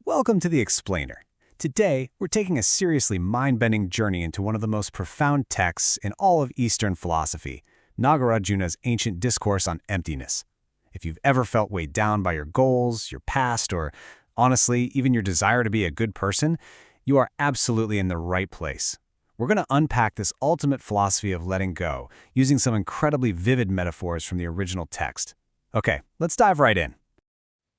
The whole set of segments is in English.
Welcome to The Explainer. Today, we're taking a seriously mind-bending journey into one of the most profound texts in all of Eastern philosophy, Nagarjuna's ancient discourse on emptiness. If you've ever felt weighed down by your goals, your past, or, honestly, even your desire to be a good person, you are absolutely in the right place. We're going to unpack this ultimate philosophy of letting go, using some incredibly vivid metaphors from the original text. Okay, let's dive right in.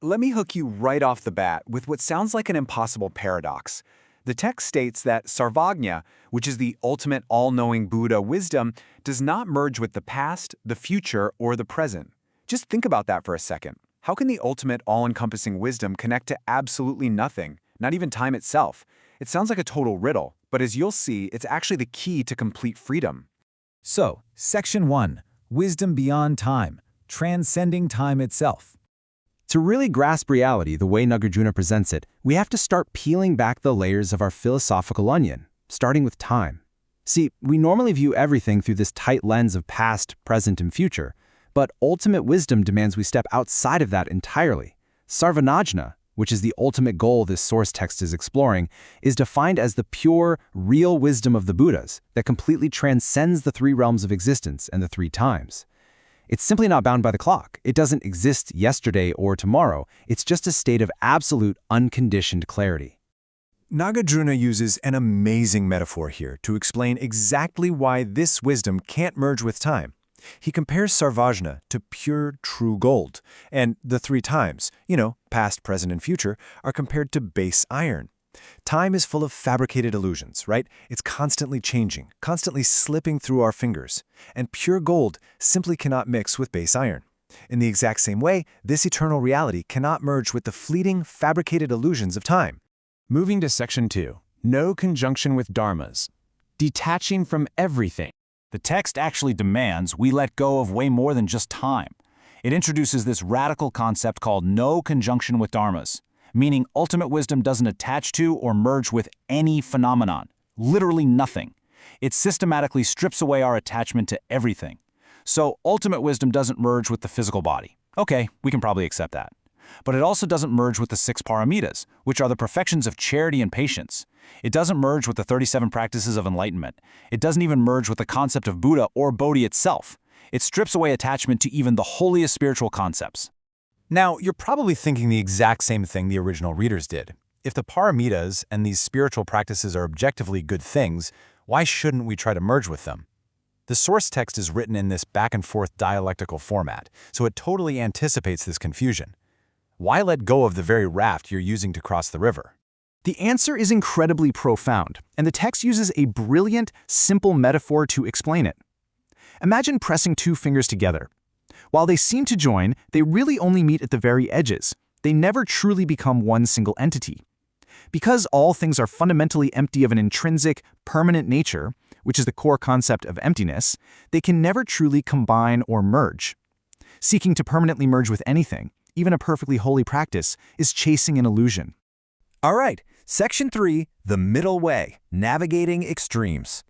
Let me hook you right off the bat with what sounds like an impossible paradox. The text states that Sarvagna, which is the ultimate all-knowing Buddha wisdom, does not merge with the past, the future, or the present. Just think about that for a second. How can the ultimate all-encompassing wisdom connect to absolutely nothing, not even time itself? It sounds like a total riddle, but as you'll see, it's actually the key to complete freedom. So, Section 1, Wisdom Beyond Time, Transcending Time Itself. To really grasp reality the way Nagarjuna presents it, we have to start peeling back the layers of our philosophical onion, starting with time. See, we normally view everything through this tight lens of past, present, and future, but ultimate wisdom demands we step outside of that entirely. Sarvanajna, which is the ultimate goal this source text is exploring, is defined as the pure, real wisdom of the Buddhas that completely transcends the three realms of existence and the three times. It's simply not bound by the clock. It doesn't exist yesterday or tomorrow. It's just a state of absolute, unconditioned clarity. Nagarjuna uses an amazing metaphor here to explain exactly why this wisdom can't merge with time. He compares Sarvajna to pure, true gold, and the three times, past, present, and future, are compared to base iron. Time is full of fabricated illusions, right? It's constantly changing, constantly slipping through our fingers. And pure gold simply cannot mix with base iron. In the exact same way, this eternal reality cannot merge with the fleeting, fabricated illusions of time. Moving to Section 2, no conjunction with dharmas. Detaching from everything. The text actually demands we let go of way more than just time. It introduces this radical concept called no conjunction with dharmas, meaning ultimate wisdom doesn't attach to or merge with any phenomenon, literally nothing. It systematically strips away our attachment to everything. So ultimate wisdom doesn't merge with the physical body. Okay, we can probably accept that. But it also doesn't merge with the 6 paramitas, which are the perfections of charity and patience. It doesn't merge with the 37 practices of enlightenment. It doesn't even merge with the concept of Buddha or Bodhi itself. It strips away attachment to even the holiest spiritual concepts. Now, you're probably thinking the exact same thing the original readers did. If the paramitas and these spiritual practices are objectively good things, why shouldn't we try to merge with them? The source text is written in this back-and-forth dialectical format, so it totally anticipates this confusion. Why let go of the very raft you're using to cross the river? The answer is incredibly profound, and the text uses a brilliant, simple metaphor to explain it. Imagine pressing 2 fingers together. While they seem to join, they really only meet at the very edges. They never truly become one single entity. Because all things are fundamentally empty of an intrinsic, permanent nature, which is the core concept of emptiness, they can never truly combine or merge. Seeking to permanently merge with anything, even a perfectly holy practice, is chasing an illusion. All right, Section 3, the middle way, navigating extremes.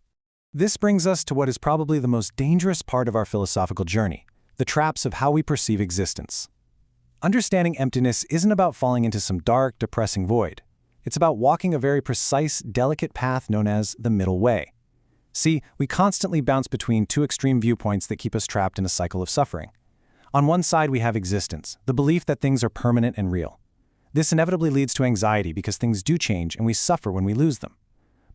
This brings us to what is probably the most dangerous part of our philosophical journey, the traps of how we perceive existence. Understanding emptiness isn't about falling into some dark, depressing void. It's about walking a very precise, delicate path known as the middle way. See, we constantly bounce between 2 extreme viewpoints that keep us trapped in a cycle of suffering. On one side, we have existence, the belief that things are permanent and real. This inevitably leads to anxiety because things do change and we suffer when we lose them.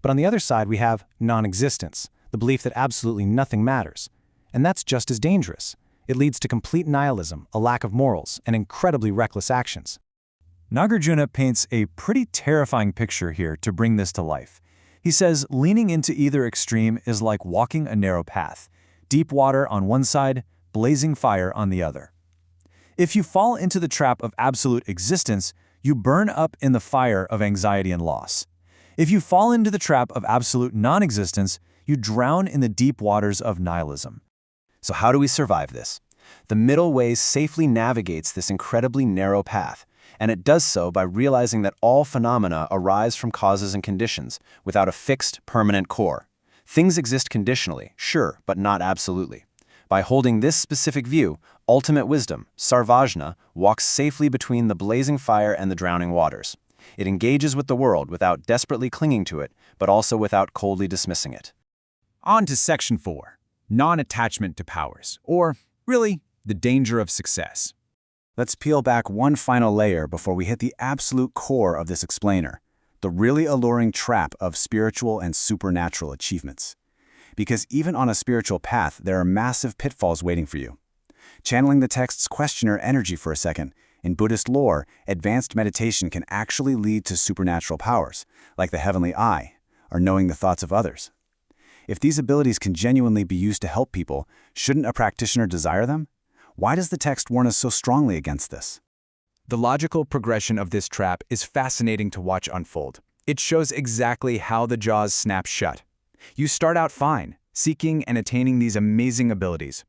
But on the other side, we have non-existence, the belief that absolutely nothing matters. And that's just as dangerous. It leads to complete nihilism, a lack of morals, and incredibly reckless actions. Nagarjuna paints a pretty terrifying picture here to bring this to life. He says leaning into either extreme is like walking a narrow path, deep water on one side, blazing fire on the other. If you fall into the trap of absolute existence, you burn up in the fire of anxiety and loss. If you fall into the trap of absolute non-existence, you drown in the deep waters of nihilism. So how do we survive this? The middle way safely navigates this incredibly narrow path, and it does so by realizing that all phenomena arise from causes and conditions without a fixed, permanent core. Things exist conditionally, sure, but not absolutely. By holding this specific view, ultimate wisdom, Sarvajna, walks safely between the blazing fire and the drowning waters. It engages with the world without desperately clinging to it, but also without coldly dismissing it. On to Section 4, non-attachment to powers, or, really, the danger of success. Let's peel back one final layer before we hit the absolute core of this explainer, the really alluring trap of spiritual and supernatural achievements. Because even on a spiritual path, there are massive pitfalls waiting for you. Channeling the text's questioner energy for a second, in Buddhist lore, advanced meditation can actually lead to supernatural powers, like the heavenly eye, or knowing the thoughts of others. If these abilities can genuinely be used to help people, shouldn't a practitioner desire them? Why does the text warn us so strongly against this? The logical progression of this trap is fascinating to watch unfold. It shows exactly how the jaws snap shut. You start out fine, seeking and attaining these amazing abilities.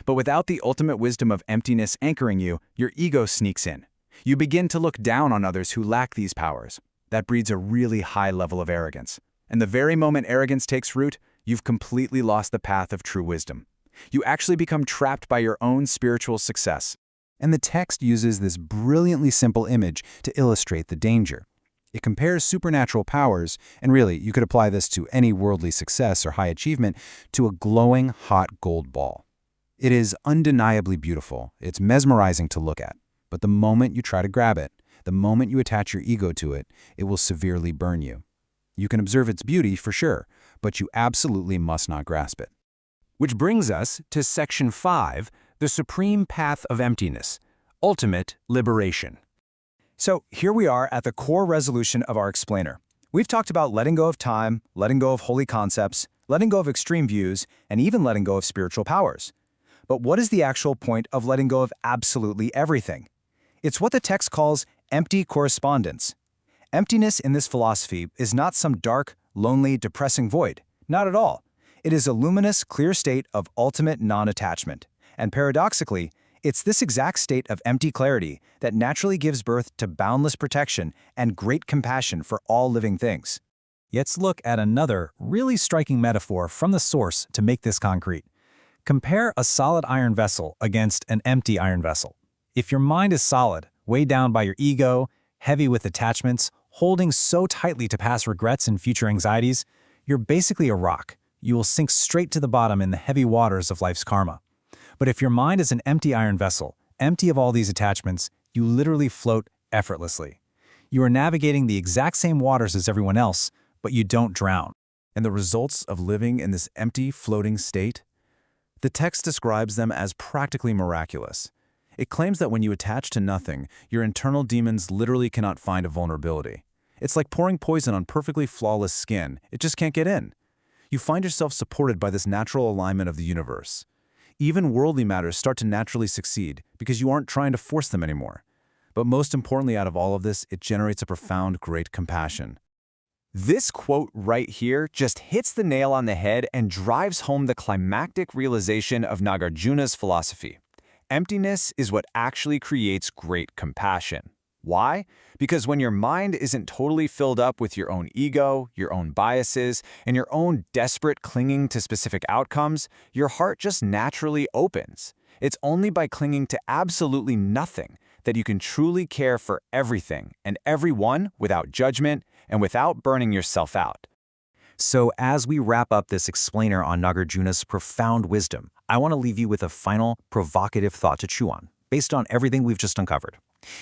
But without the ultimate wisdom of emptiness anchoring you, your ego sneaks in. You begin to look down on others who lack these powers. That breeds a really high level of arrogance. And the very moment arrogance takes root, you've completely lost the path of true wisdom. You actually become trapped by your own spiritual success. And the text uses this brilliantly simple image to illustrate the danger. It compares supernatural powers, and really, you could apply this to any worldly success or high achievement, to a glowing hot gold ball. It is undeniably beautiful, it's mesmerizing to look at, but the moment you try to grab it, the moment you attach your ego to it, it will severely burn you. You can observe its beauty for sure, but you absolutely must not grasp it. Which brings us to Section 5, the supreme path of emptiness, ultimate liberation. So here we are at the core resolution of our explainer. We've talked about letting go of time, letting go of holy concepts, letting go of extreme views, and even letting go of spiritual powers. But what is the actual point of letting go of absolutely everything? It's what the text calls empty correspondence. Emptiness in this philosophy is not some dark, lonely, depressing void. Not at all. It is a luminous, clear state of ultimate non-attachment. And paradoxically, it's this exact state of empty clarity that naturally gives birth to boundless protection and great compassion for all living things. Let's look at another really striking metaphor from the source to make this concrete. Compare a solid iron vessel against an empty iron vessel. If your mind is solid, weighed down by your ego, heavy with attachments, holding so tightly to past regrets and future anxieties, you're basically a rock. You will sink straight to the bottom in the heavy waters of life's karma. But if your mind is an empty iron vessel, empty of all these attachments, you literally float effortlessly. You are navigating the exact same waters as everyone else, but you don't drown. And the results of living in this empty, floating state? The text describes them as practically miraculous. It claims that when you attach to nothing, your internal demons literally cannot find a vulnerability. It's like pouring poison on perfectly flawless skin. It just can't get in. You find yourself supported by this natural alignment of the universe. Even worldly matters start to naturally succeed because you aren't trying to force them anymore. But most importantly out of all of this, it generates a profound, great compassion. This quote right here just hits the nail on the head and drives home the climactic realization of Nagarjuna's philosophy. Emptiness is what actually creates great compassion. Why? Because when your mind isn't totally filled up with your own ego, your own biases, and your own desperate clinging to specific outcomes, your heart just naturally opens. It's only by clinging to absolutely nothing that you can truly care for everything and everyone without judgment and without burning yourself out. So as we wrap up this explainer on Nagarjuna's profound wisdom, I want to leave you with a final provocative thought to chew on, based on everything we've just uncovered.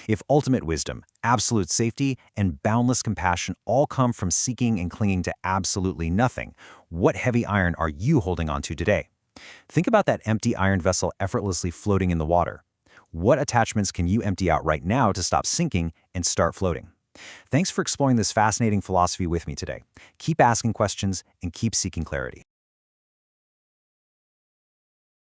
If ultimate wisdom, absolute safety, and boundless compassion all come from seeking and clinging to absolutely nothing, what heavy iron are you holding on to today? Think about that empty iron vessel effortlessly floating in the water. What attachments can you empty out right now to stop sinking and start floating? Thanks for exploring this fascinating philosophy with me today. Keep asking questions and keep seeking clarity.